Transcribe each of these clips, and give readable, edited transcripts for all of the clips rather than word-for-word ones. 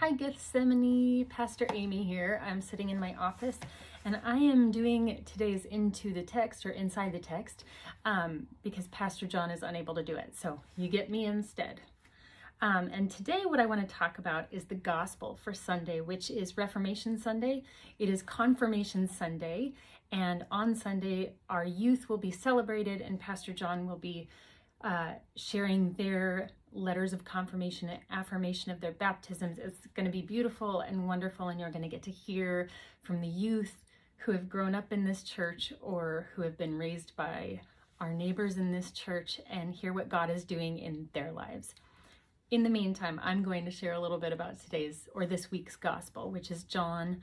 Hi Gethsemane, Pastor Amy here. I'm sitting in my office and I am doing today's Into the Text or Inside the Text because Pastor John is unable to do it. So you get me instead. And today what I want to talk about is the gospel for Sunday, which is Reformation Sunday. It is Confirmation Sunday. And on Sunday, our youth will be celebrated and Pastor John will be sharing their letters of confirmation and affirmation of their baptisms. It's going to be beautiful and wonderful, and you're going to get to hear from the youth who have grown up in this church or who have been raised by our neighbors in this church and hear what God is doing in their lives. In the meantime, I'm going to share a little bit about today's or this week's gospel, which is John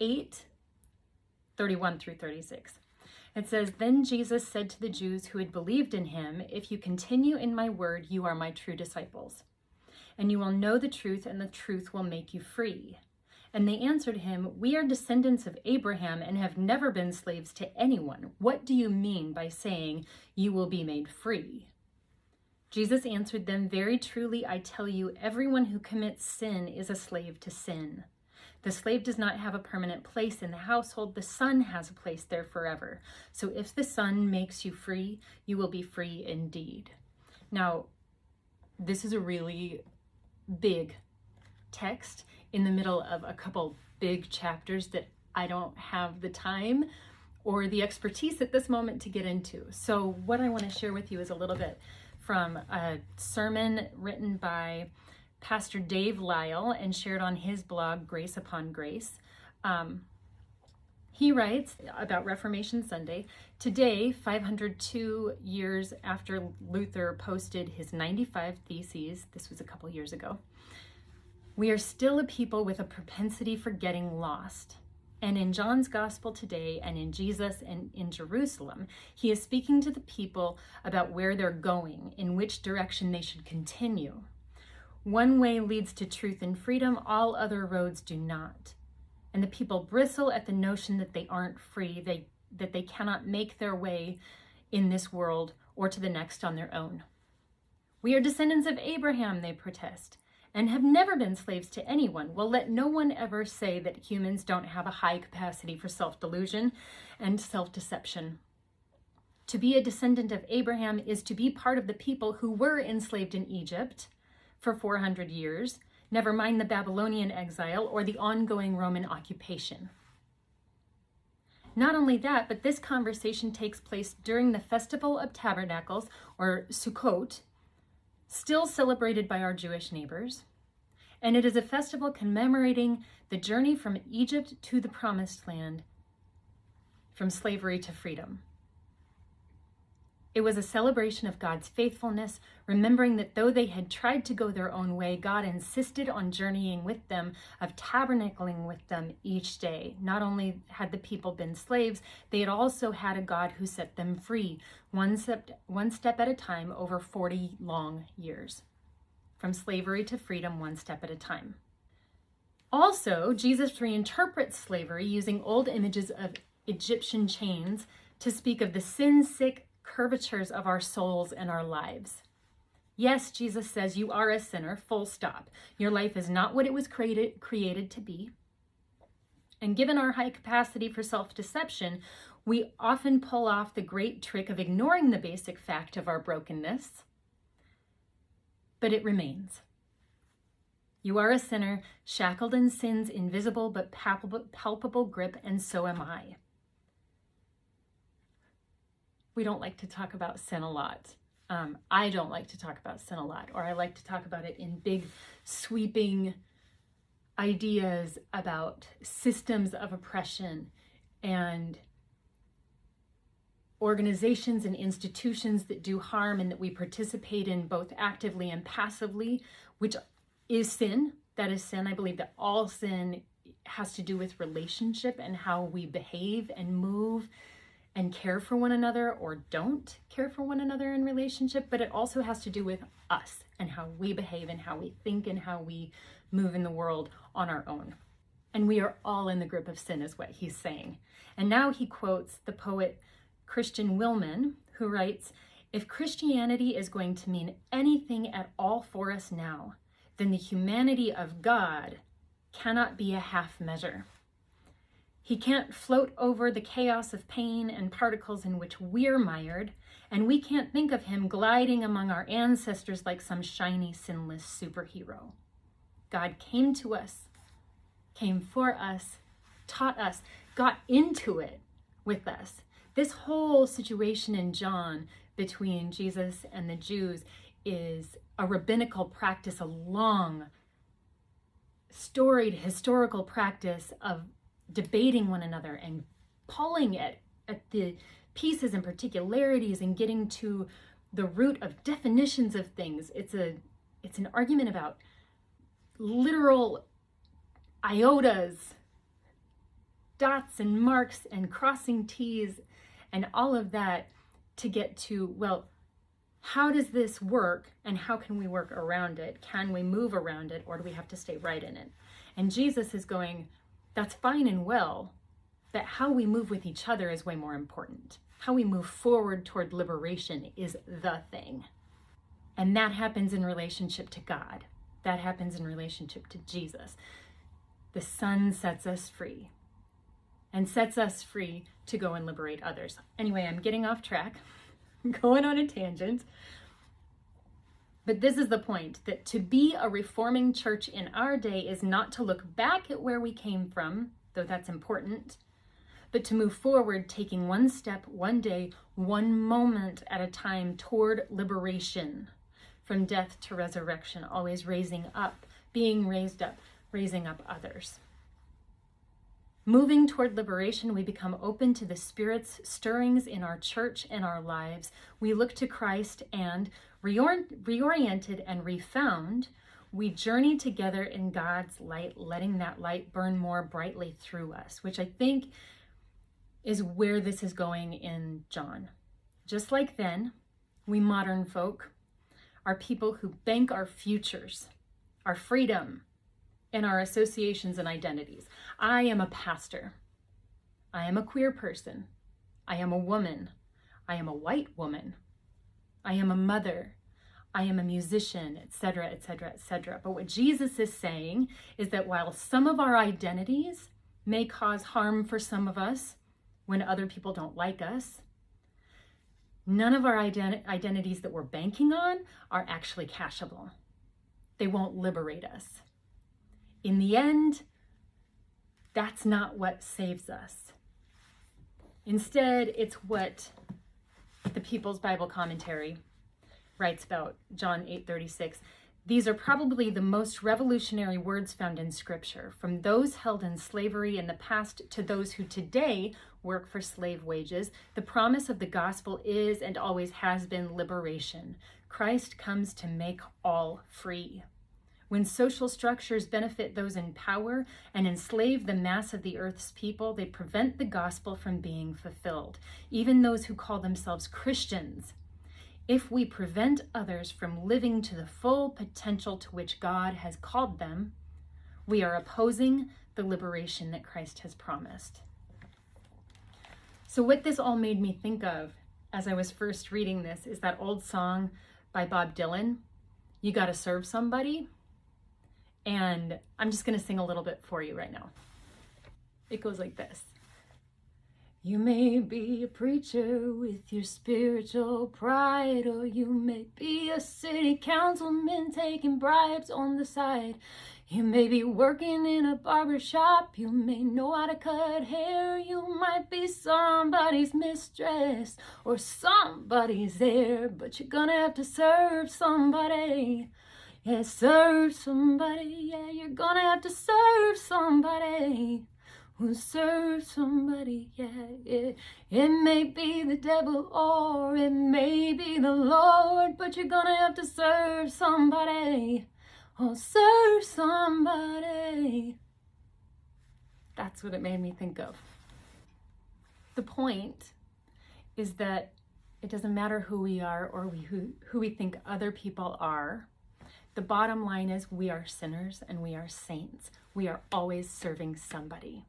8:31 through 36. It says, "Then Jesus said to the Jews who had believed in him, 'If you continue in my word, you are my true disciples. And you will know the truth, and the truth will make you free.' And they answered him, 'We are descendants of Abraham and have never been slaves to anyone. What do you mean by saying you will be made free?' Jesus answered them, 'Very truly, I tell you, everyone who commits sin is a slave to sin. The slave does not have a permanent place in the household. The son has a place there forever. So if the son makes you free, you will be free indeed.'" Now, this is a really big text in the middle of a couple big chapters that I don't have the time or the expertise at this moment to get into. So what I want to share with you is a little bit from a sermon written by Pastor Dave Lyle and shared on his blog, Grace Upon Grace. He writes about Reformation Sunday. "Today, 502 years after Luther posted his 95 Theses," this was a couple years ago, "we are still a people with a propensity for getting lost. And in John's gospel today, and in Jesus and in Jerusalem, he is speaking to the people about where they're going, in which direction they should continue. One way leads to truth and freedom, all other roads do not. And the people bristle at the notion that they aren't free, that they cannot make their way in this world or to the next on their own. 'We are descendants of Abraham,' they protest, 'and have never been slaves to anyone.' Well, let no one ever say that humans don't have a high capacity for self-delusion and self-deception. To be a descendant of Abraham is to be part of the people who were enslaved in Egypt for 400 years, never mind the Babylonian exile or the ongoing Roman occupation. Not only that, but this conversation takes place during the Festival of Tabernacles, or Sukkot, still celebrated by our Jewish neighbors, and it is a festival commemorating the journey from Egypt to the Promised Land, from slavery to freedom. It was a celebration of God's faithfulness, remembering that though they had tried to go their own way, God insisted on journeying with them, of tabernacling with them each day. Not only had the people been slaves, they had also had a God who set them free, one step at a time over 40 long years. From slavery to freedom, one step at a time. Also, Jesus reinterprets slavery using old images of Egyptian chains to speak of the sin-sick curvatures of our souls and our lives. Yes, Jesus says, you are a sinner, full stop. Your life is not what it was created to be. And given our high capacity for self-deception, we often pull off the great trick of ignoring the basic fact of our brokenness. But it remains. You are a sinner, shackled in sin's invisible but palpable grip, and so am I. We don't like to talk about sin a lot. I don't like to talk about sin a lot, or I like to talk about it in big, sweeping ideas about systems of oppression and organizations and institutions that do harm and that we participate in both actively and passively, which is sin. That is sin. I believe that all sin has to do with relationship and how we behave and move and care for one another or don't care for one another in relationship, but it also has to do with us and how we behave and how we think and how we move in the world on our own. And we are all in the grip of sin is what he's saying. And now he quotes the poet Christian Willman, who writes, "If Christianity is going to mean anything at all for us now, then the humanity of God cannot be a half measure. He can't float over the chaos of pain and particles in which we're mired, and we can't think of him gliding among our ancestors like some shiny, sinless superhero. God came to us, came for us, taught us, got into it with us. This whole situation in John between Jesus and the Jews is a rabbinical practice, a long, storied historical practice of debating one another and pulling at the pieces and particularities and getting to the root of definitions of things. It's an argument about literal iotas, dots and marks and crossing T's and all of that to get to, well, how does this work and how can we work around it? Can we move around it, or do we have to stay right in it? And Jesus is going, that's fine and well, but how we move with each other is way more important. How we move forward toward liberation is the thing. And that happens in relationship to God. That happens in relationship to Jesus. The Son sets us free and sets us free to go and liberate others. Anyway, I'm getting off track. Going on a tangent. But this is the point, that to be a reforming church in our day is not to look back at where we came from, though that's important, but to move forward, taking one step, one day, one moment at a time toward liberation, from death to resurrection, always raising up, being raised up, raising up others. Moving toward liberation, we become open to the Spirit's stirrings in our church and our lives. We look to Christ and, reoriented and refound, we journey together in God's light, letting that light burn more brightly through us, which I think is where this is going in John. Just like then, we modern folk are people who bank our futures, our freedom, and our associations and identities. I am a pastor. I am a queer person. I am a woman. I am a white woman. I am a mother. I am a musician, etc., etc., etc. But what Jesus is saying is that while some of our identities may cause harm for some of us when other people don't like us, none of our identities that we're banking on are actually cashable. They won't liberate us. In the end, that's not what saves us. Instead, it's what the People's Bible Commentary writes about, John 8:36. These are probably the most revolutionary words found in Scripture, from those held in slavery in the past to those who today work for slave wages. The promise of the gospel is and always has been liberation. Christ comes to make all free. When social structures benefit those in power and enslave the mass of the earth's people, they prevent the gospel from being fulfilled, even those who call themselves Christians. If we prevent others from living to the full potential to which God has called them, we are opposing the liberation that Christ has promised. So what this all made me think of as I was first reading this is that old song by Bob Dylan, You Gotta Serve Somebody. And I'm just going to sing a little bit for you right now. It goes like this. You may be a preacher with your spiritual pride, or you may be a city councilman taking bribes on the side. You may be working in a barber shop, you may know how to cut hair, you might be somebody's mistress or somebody's heir, but you're gonna have to serve somebody. Yeah, serve somebody, yeah, you're gonna have to serve somebody. Who serve somebody, yeah. It may be the devil or it may be the Lord, but you're gonna have to serve somebody. Oh, serve somebody. That's what it made me think of. The point is that it doesn't matter who we are or who we think other people are. The bottom line is we are sinners and we are saints. We are always serving somebody.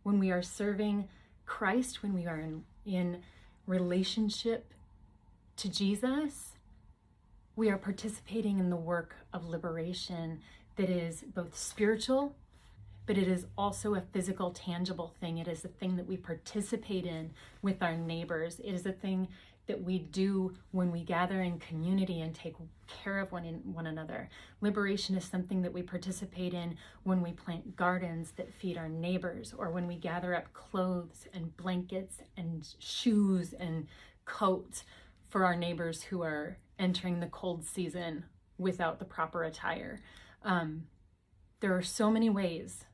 When we are serving Christ, when we are in relationship to Jesus, we are participating in the work of liberation that is both spiritual, but it is also a physical, tangible thing. It is a thing that we participate in with our neighbors. It is a thing that we do when we gather in community and take care of one another. Liberation is something that we participate in when we plant gardens that feed our neighbors, or when we gather up clothes and blankets and shoes and coats for our neighbors who are entering the cold season without the proper attire. There are so many ways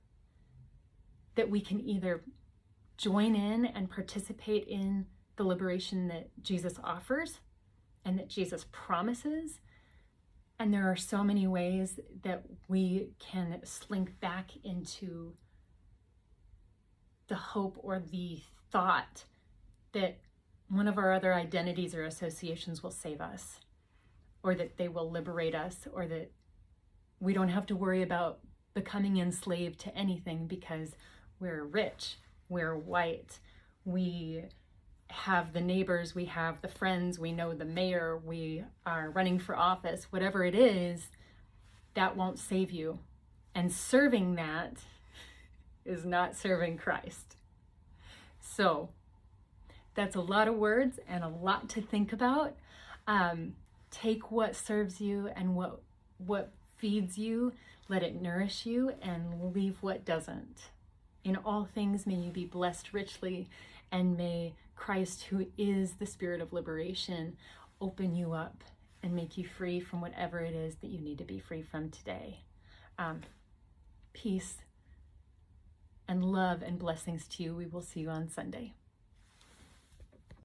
that we can either join in and participate in the liberation that Jesus offers and that Jesus promises. And there are so many ways that we can slink back into the hope or the thought that one of our other identities or associations will save us, or that they will liberate us, or that we don't have to worry about becoming enslaved to anything because we're rich, we're white, we have the neighbors, we have the friends, we know the mayor, we are running for office, whatever it is, that won't save you. And serving that is not serving Christ. So that's a lot of words and a lot to think about. Take what serves you and what feeds you, let it nourish you, and leave what doesn't. In all things, may you be blessed richly, and may Christ, who is the Spirit of liberation, open you up and make you free from whatever it is that you need to be free from today. Peace and love and blessings to you. We will see you on Sunday.